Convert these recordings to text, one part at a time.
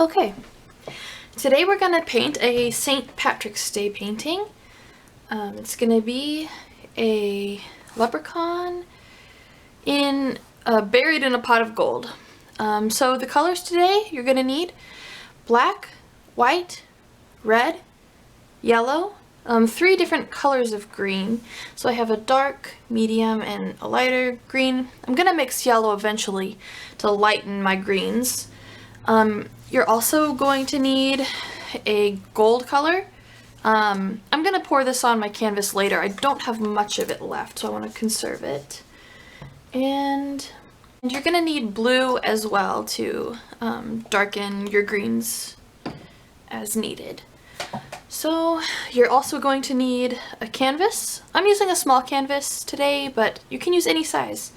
Okay, today we're going to paint a St. Patrick's Day painting. It's going to be a leprechaun buried in a pot of gold. So the colors today, you're going to need black, white, red, yellow, 3 different colors of green. So I have a dark, medium, and a lighter green. I'm going to mix yellow eventually to lighten my greens. You're also going to need a gold color. I'm going to pour this on my canvas later. I don't have much of it left, so I want to conserve it. And you're going to need blue as well to darken your greens as needed. So you're also going to need a canvas. I'm using a small canvas today, but you can use any size.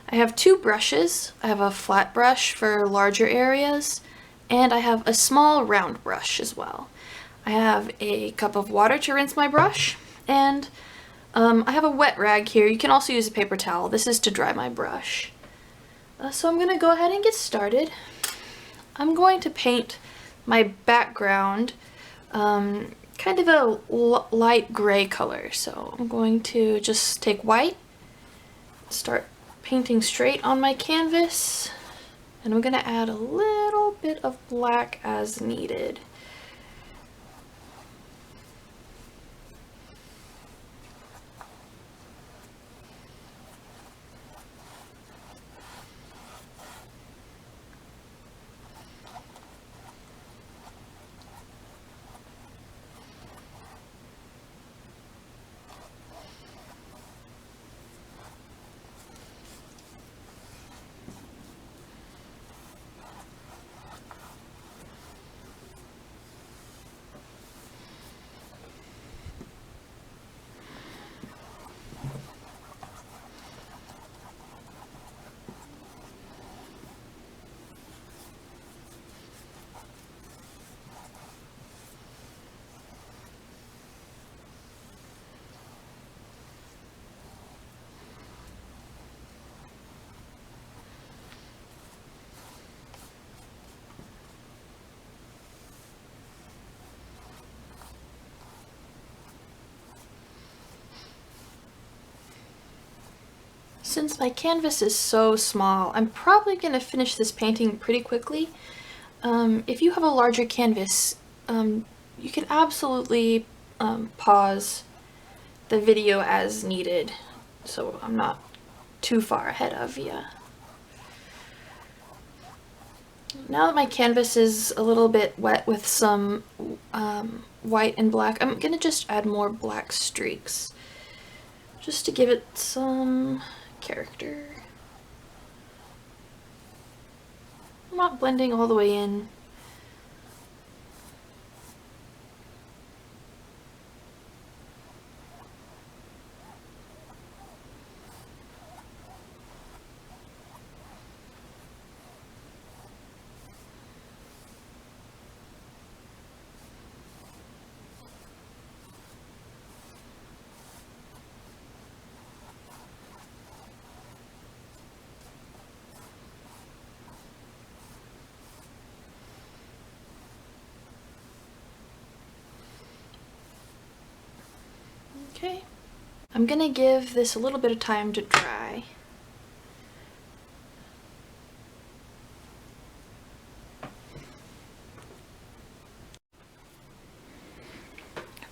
I have 2 brushes. I have a flat brush for larger areas, and I have a small round brush as well. I have a cup of water to rinse my brush, and I have a wet rag here. You can also use a paper towel. This is to dry my brush. So I'm going to go ahead and get started. I'm going to paint my background kind of a light gray color. So I'm going to just take white, start painting straight on my canvas, and I'm going to add a little bit of black as needed. Since my canvas is so small, I'm probably going to finish this painting pretty quickly. If you have a larger canvas, you can absolutely pause the video as needed, so I'm not too far ahead of you. Now that my canvas is a little bit wet with some white and black, I'm going to just add more black streaks, just to give it some character. I'm not blending all the way in. Okay, I'm gonna give this a little bit of time to dry.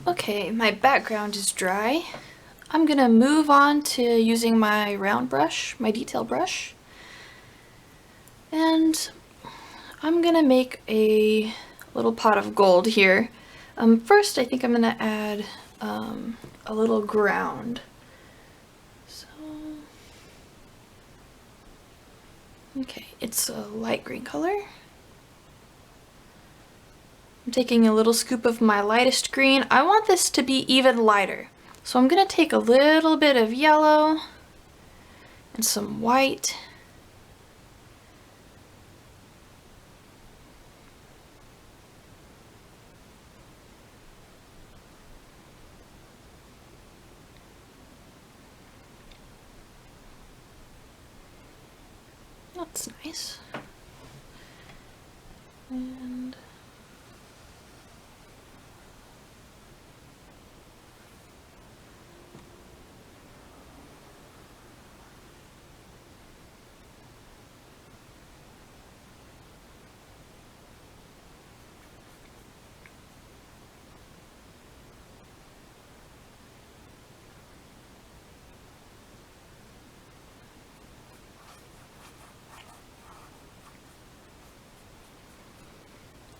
Okay, my background is dry. I'm gonna move on to using my round brush, my detail brush. And I'm gonna make a little pot of gold here. First, I think I'm gonna add a little ground. So, okay, it's a light green color. I'm taking a little scoop of my lightest green. I want this to be even lighter. So I'm gonna take a little bit of yellow and some white. That's nice. And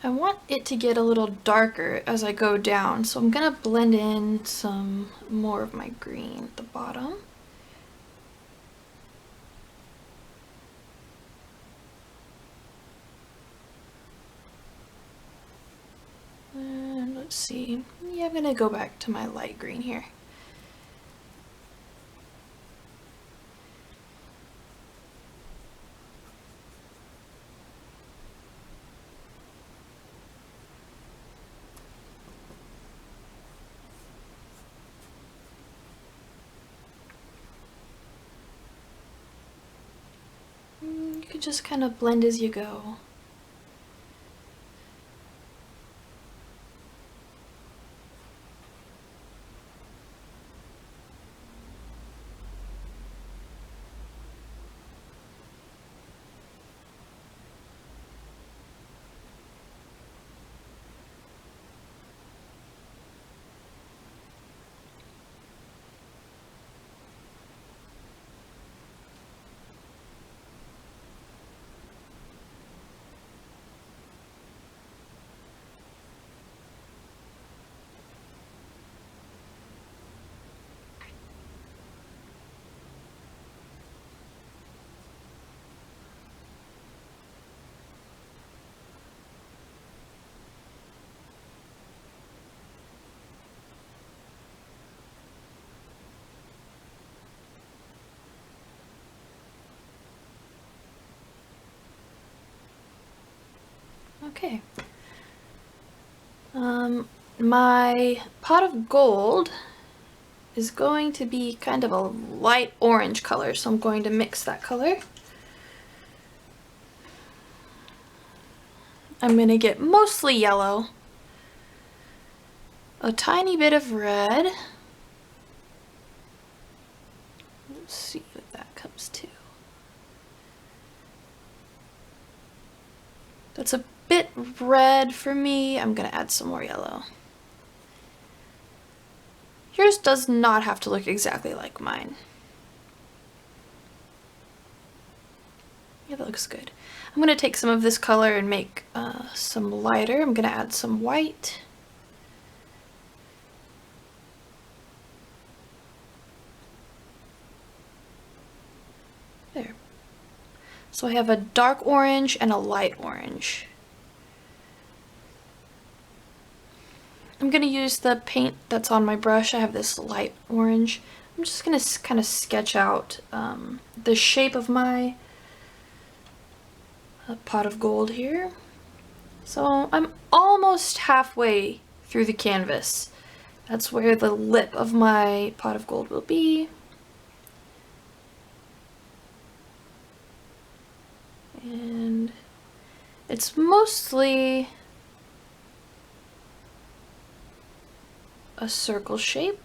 I want it to get a little darker as I go down, so I'm gonna blend in some more of my green at the bottom. And let's see, yeah, I'm gonna go back to my light green here. You can just kind of blend as you go. Okay. My pot of gold is going to be kind of a light orange color, so I'm going to mix that color. I'm going to get mostly yellow, a tiny bit of red. Let's see what that comes to. That's a bit red for me. I'm going to add some more yellow. Yours does not have to look exactly like mine. Yeah, that looks good. I'm going to take some of this color and make some lighter. I'm going to add some white. There. So I have a dark orange and a light orange. I'm going to use the paint that's on my brush. I have this light orange. I'm just going to kind of sketch out the shape of my pot of gold here. So I'm almost halfway through the canvas. That's where the lip of my pot of gold will be. And it's mostly a circle shape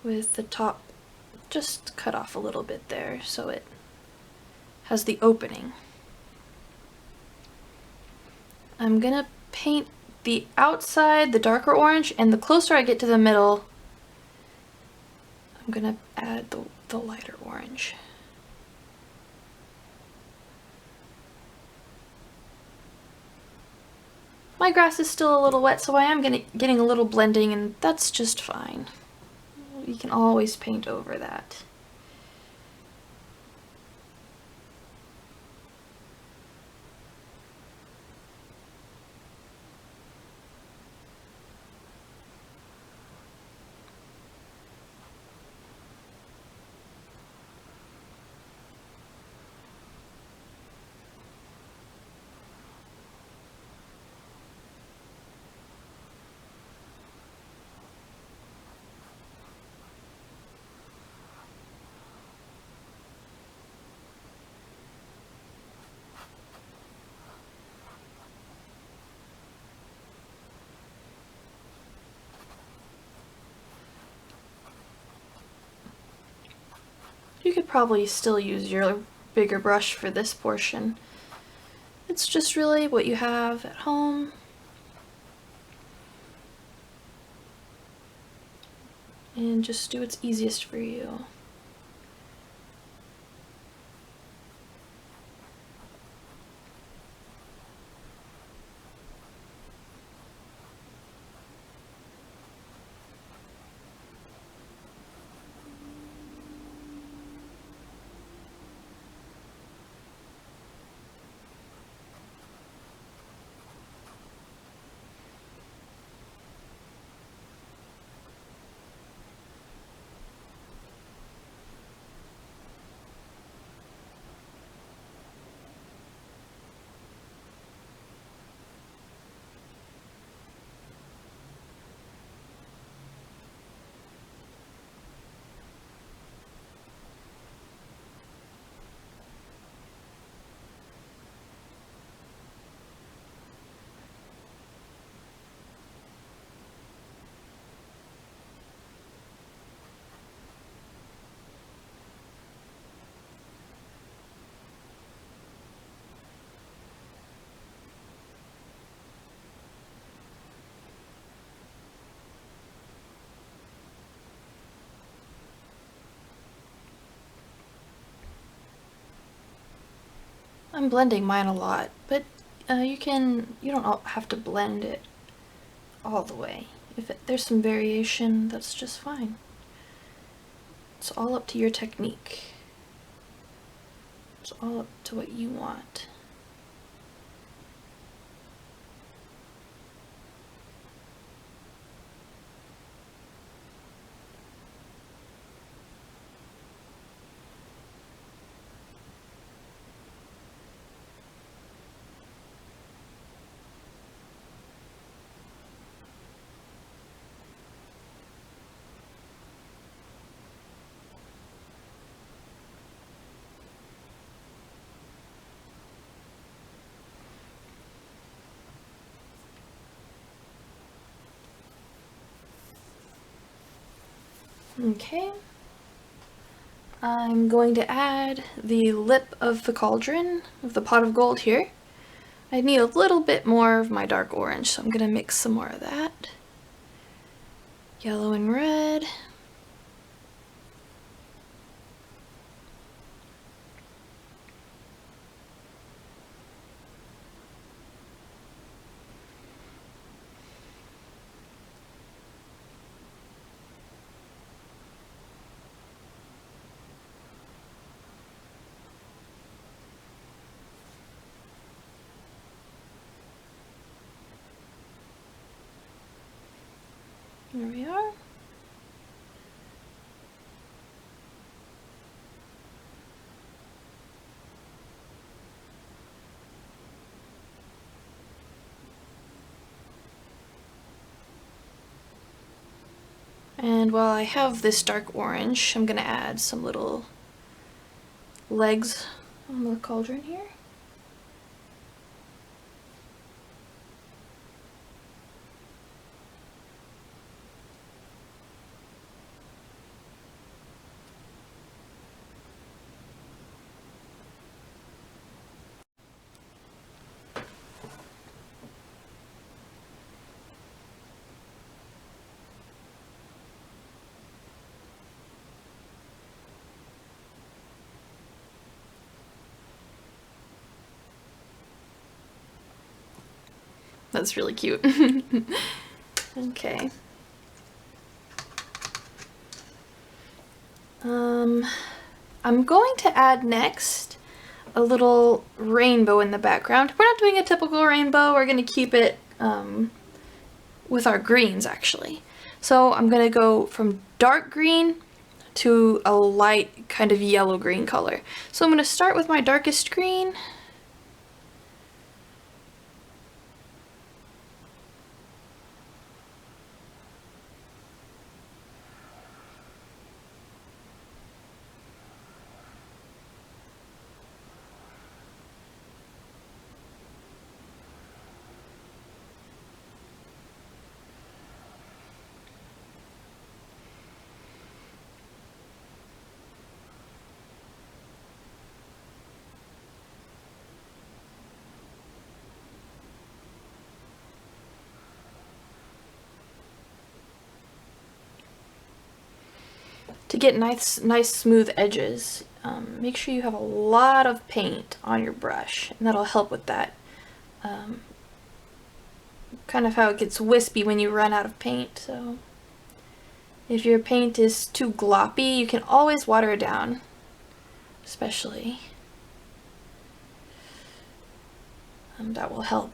with the top just cut off a little bit there so it has the opening. I'm gonna paint the outside the darker orange, and the closer I get to the middle, I'm gonna add the lighter orange. My grass is still a little wet, so I am getting a little blending, and that's just fine. You can always paint over that. You could probably still use your bigger brush for this portion. It's just really what you have at home. And just do what's easiest for you. I'm blending mine a lot, but you don't have to blend it all the way. If there's some variation, that's just fine. It's all up to your technique. It's all up to what you want. Okay, I'm going to add the lip of the cauldron, of the pot of gold here. I need a little bit more of my dark orange, so I'm going to mix some more of that. Yellow and red. There we are. And while I have this dark orange, I'm going to add some little legs on the cauldron here. That's really cute. Okay. I'm going to add next a little rainbow in the background. We're not doing a typical rainbow, we're going to keep it with our greens actually. So I'm going to go from dark green to a light kind of yellow green color. So I'm going to start with my darkest green. To get nice smooth edges, make sure you have a lot of paint on your brush, and that'll help with that. Kind of how it gets wispy when you run out of paint. So if your paint is too gloppy, you can always water it down, especially. That will help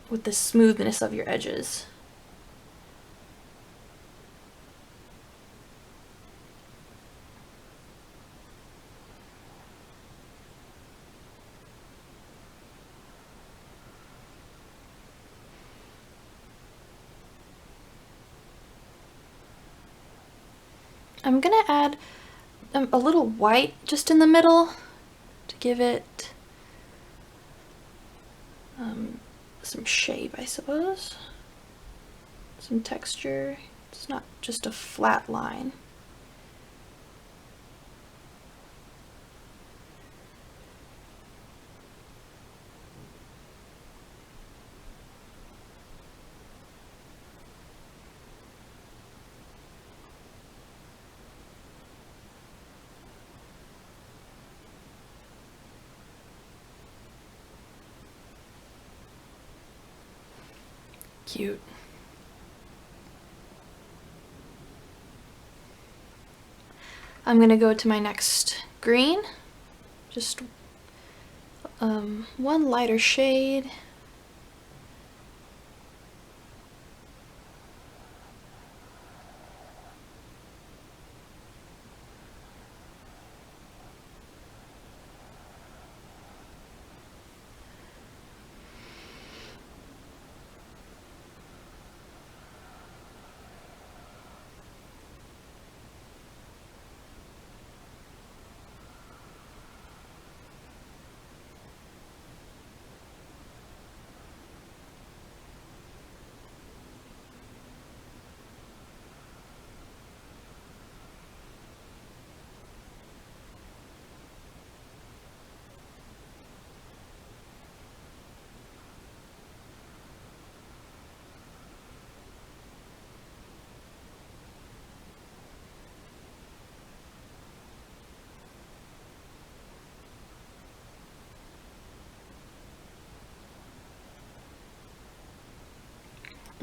with the smoothness of your edges. I'm gonna add a little white just in the middle to give it some shape, I suppose. Some texture. It's not just a flat line. cute. I'm gonna go to my next green, just one lighter shade.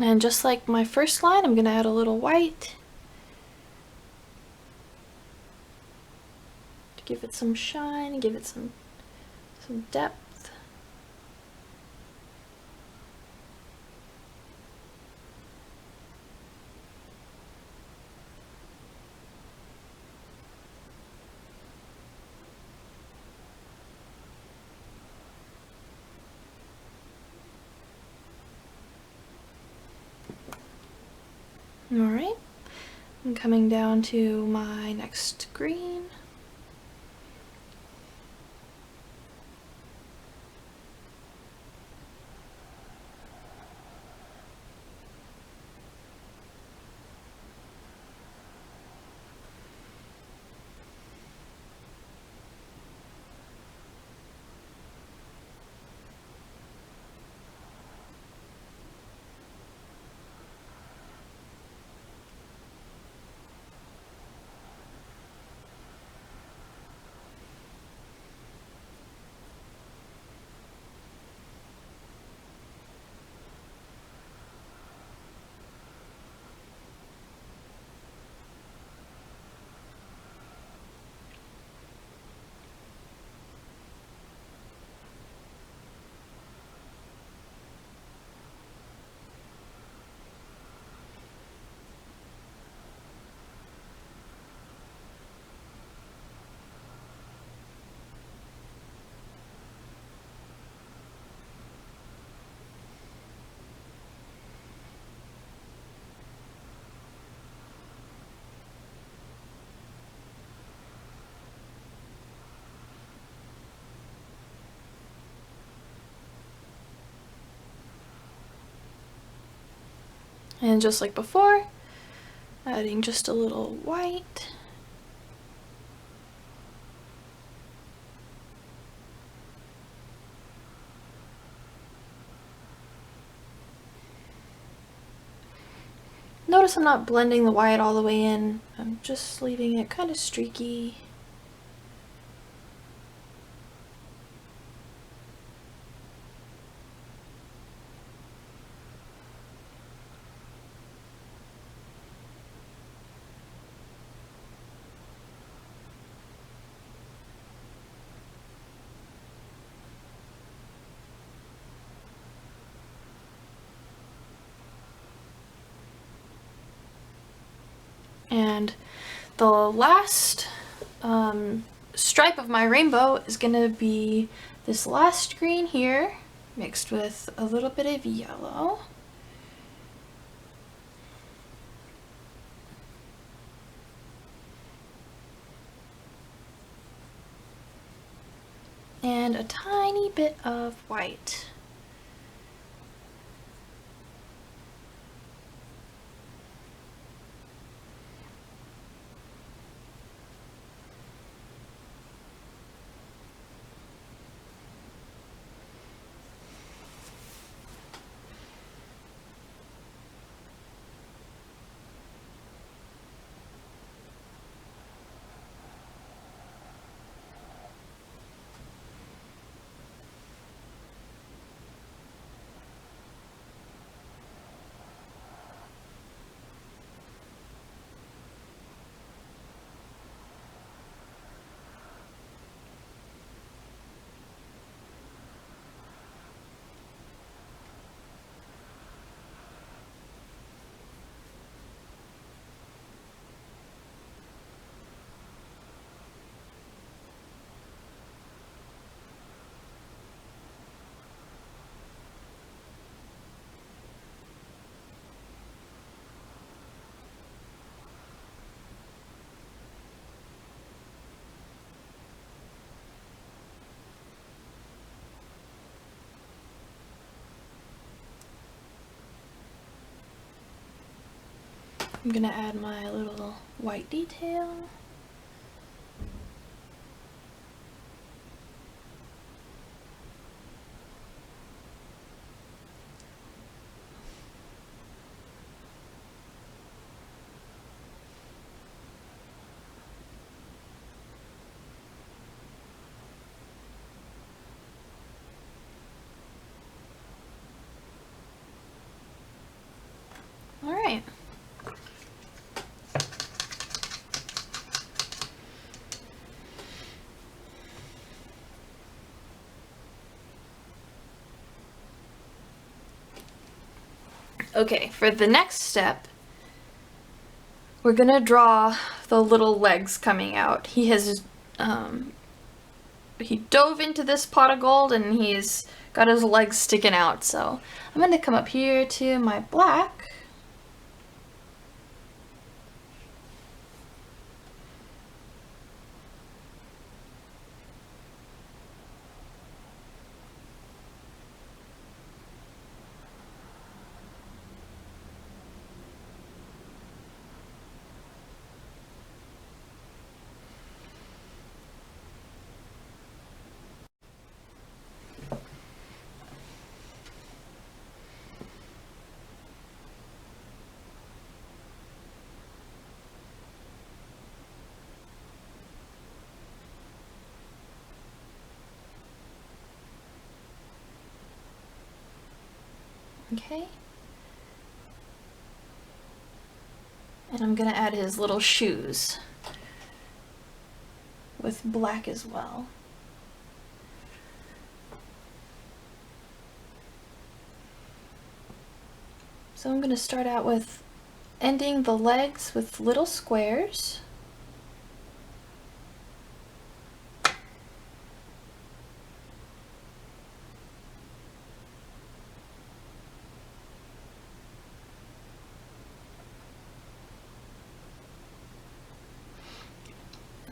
And just like my first line, I'm gonna add a little white to give it some shine, give it some depth. Alright, I'm coming down to my next green. And just like before, adding just a little white. Notice I'm not blending the white all the way in. I'm just leaving it kind of streaky. And the last stripe of my rainbow is gonna be this last green here, mixed with a little bit of yellow. And a tiny bit of white. I'm gonna add my little white detail. All right. Okay, for the next step, we're gonna draw the little legs coming out. He dove into this pot of gold and he's got his legs sticking out. So I'm gonna come up here to my black. Okay. And I'm gonna add his little shoes with black as well. So I'm gonna start out with ending the legs with little squares.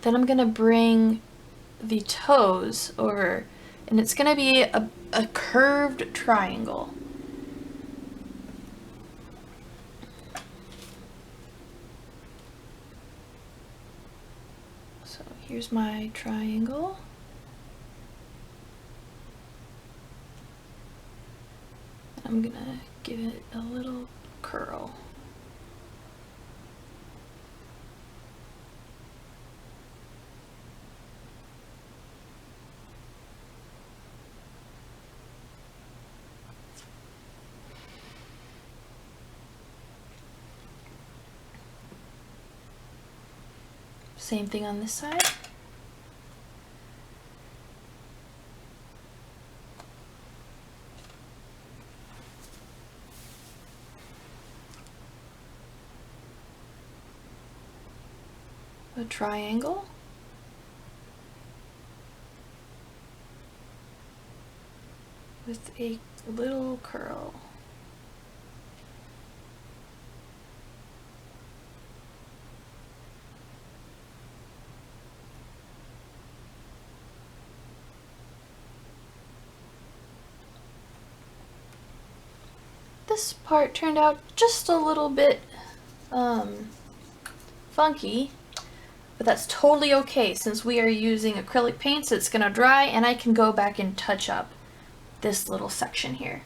Then I'm gonna bring the toes over, and it's gonna be a curved triangle. So here's my triangle. I'm gonna give it a little curl. Same thing on this side. A triangle. With a little curl. This part turned out just a little bit funky, but that's totally okay since we are using acrylic paints. It's gonna dry and I can go back and touch up this little section here.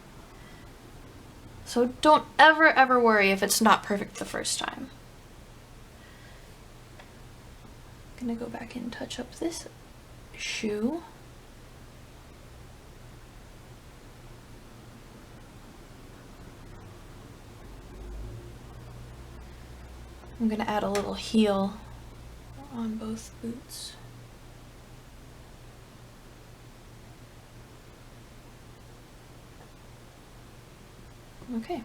So don't ever worry if it's not perfect the first time. I'm gonna go back and touch up this shoe. I'm gonna add a little heel on both boots. Okay.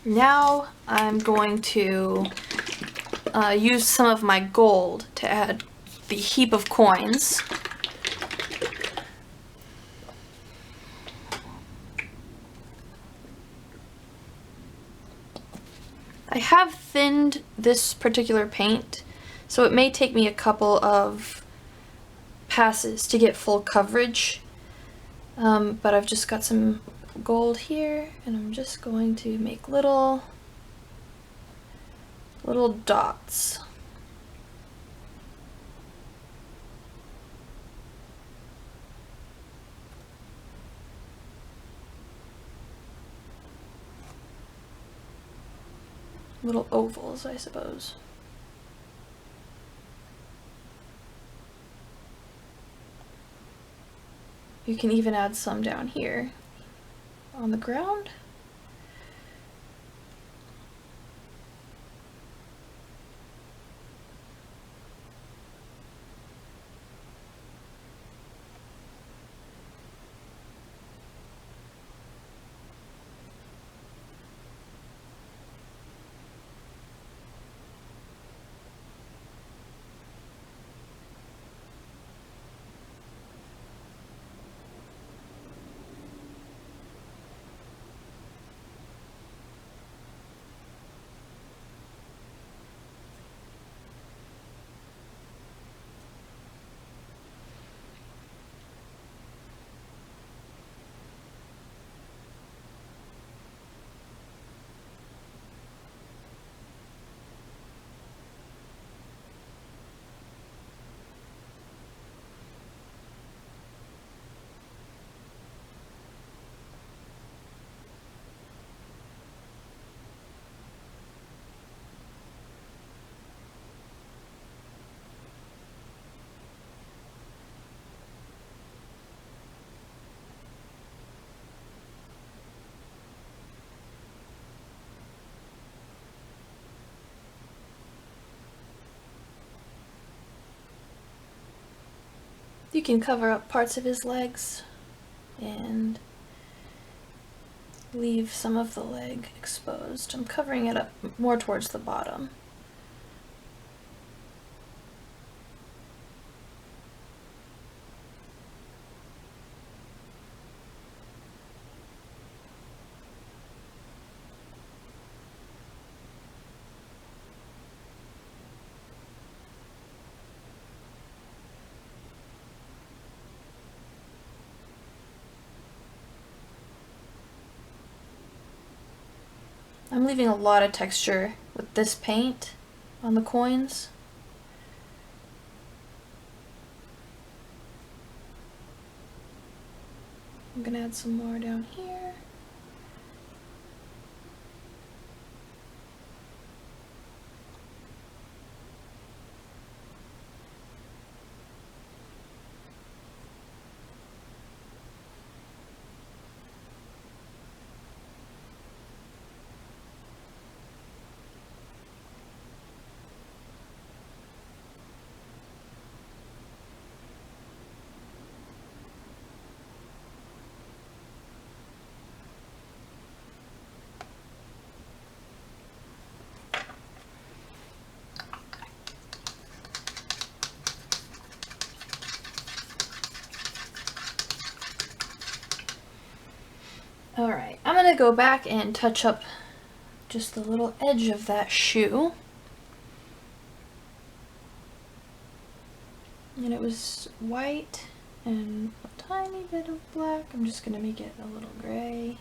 Now I'm going to use some of my gold to add the heap of coins. I have thinned this particular paint, so it may take me a couple of passes to get full coverage. but I've just got some gold here, and I'm just going to make little dots. Little ovals, I suppose. You can even add some down here on the ground. You can cover up parts of his legs and leave some of the leg exposed. I'm covering it up more towards the bottom. I'm leaving a lot of texture with this paint on the coins. I'm gonna add some more down here. Alright, I'm gonna go back and touch up just the little edge of that shoe. And it was white and a tiny bit of black. I'm just gonna make it a little gray.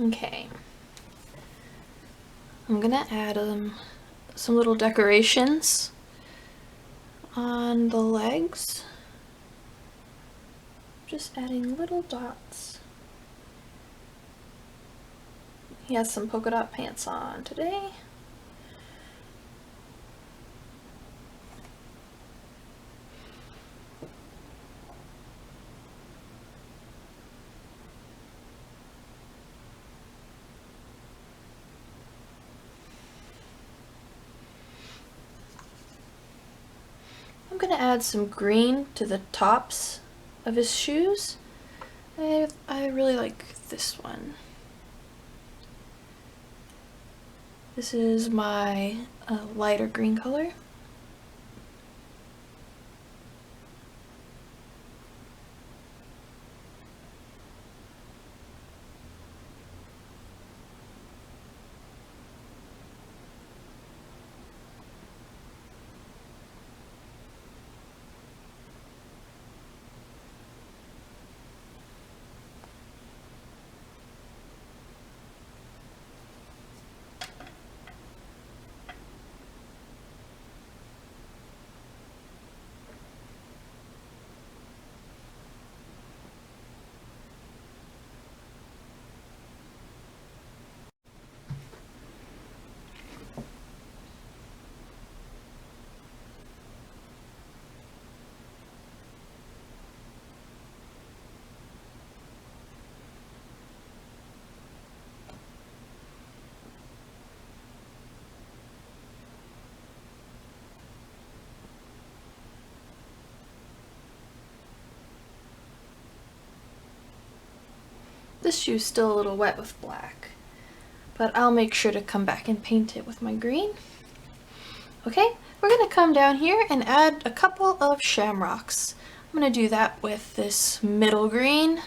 Okay. I'm gonna add some little decorations on the legs, just adding little dots. He has some polka dot pants on today. I'm gonna add some green to the tops of his shoes. I really like this one. This is my lighter green color. This shoe's still a little wet with black, but I'll make sure to come back and paint it with my green. Okay, we're gonna come down here and add a couple of shamrocks. I'm gonna do that with this middle green.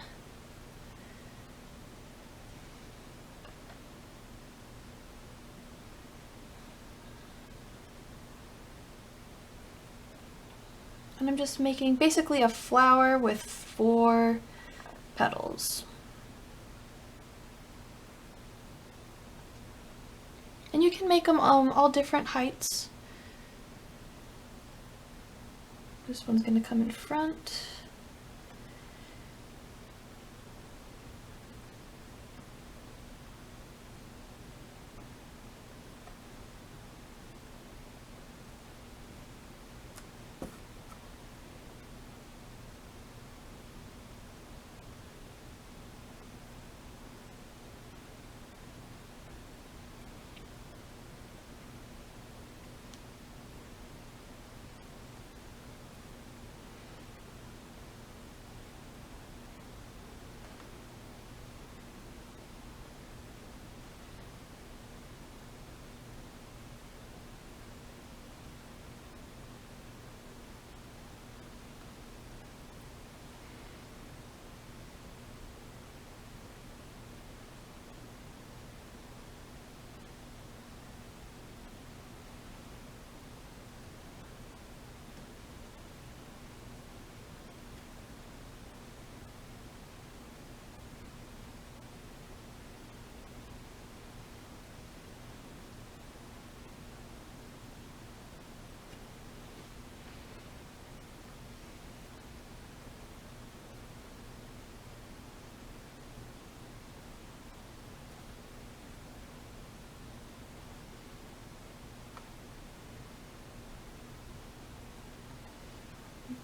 And I'm just making basically a flower with 4 petals. And you can make them all different heights. This one's gonna come in front.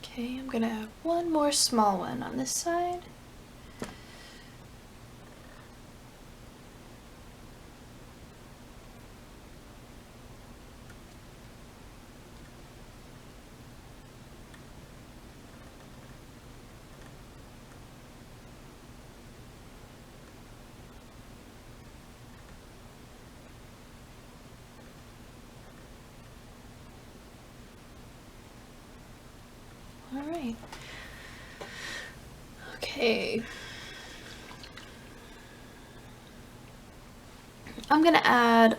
Okay, I'm gonna add one more small one on this side. All right. Okay. I'm gonna add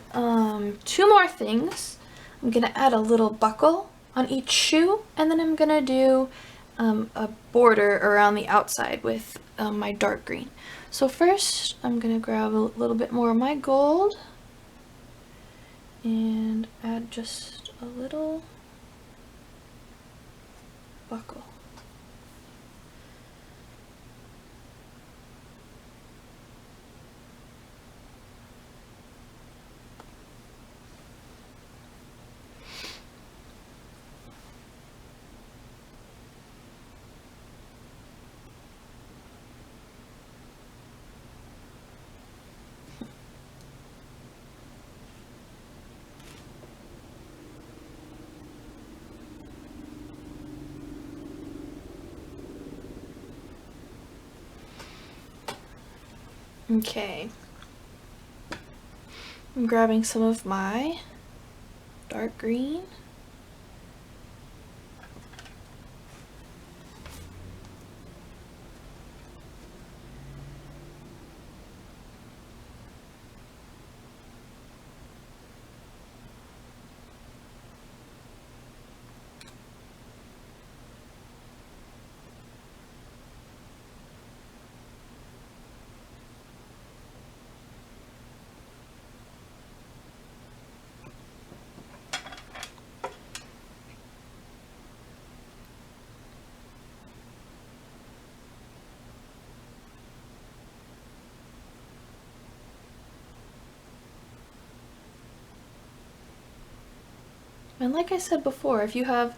2 more things. I'm gonna add a little buckle on each shoe, and then I'm gonna do a border around the outside with my dark green. So first, I'm gonna grab a little bit more of my gold and add just a little buckle. Okay, I'm grabbing some of my dark green. And like I said before, if you have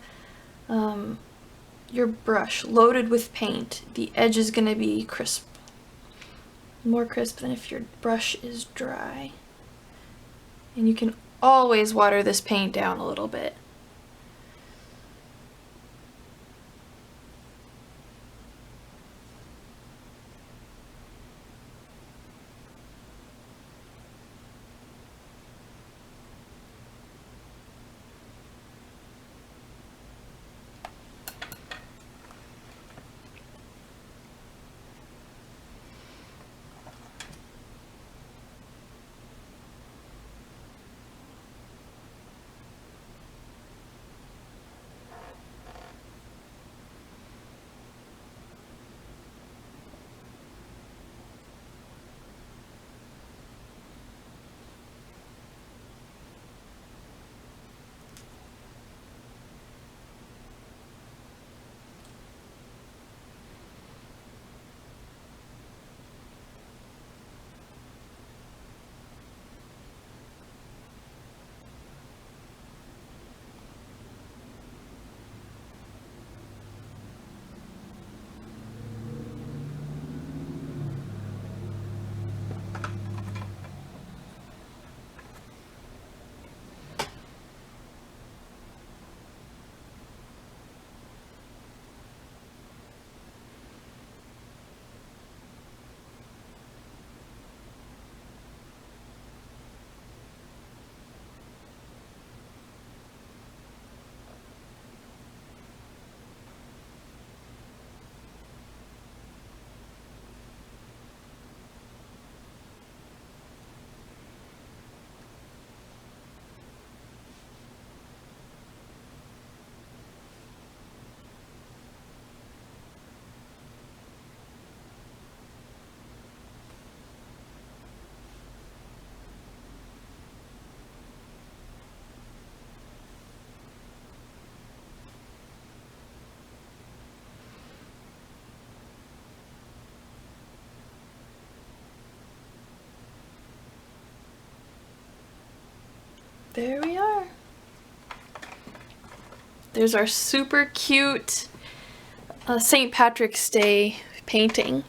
your brush loaded with paint, the edge is going to be crisp. More crisp than if your brush is dry. And you can always water this paint down a little bit. There we are. There's our super cute St. Patrick's Day painting.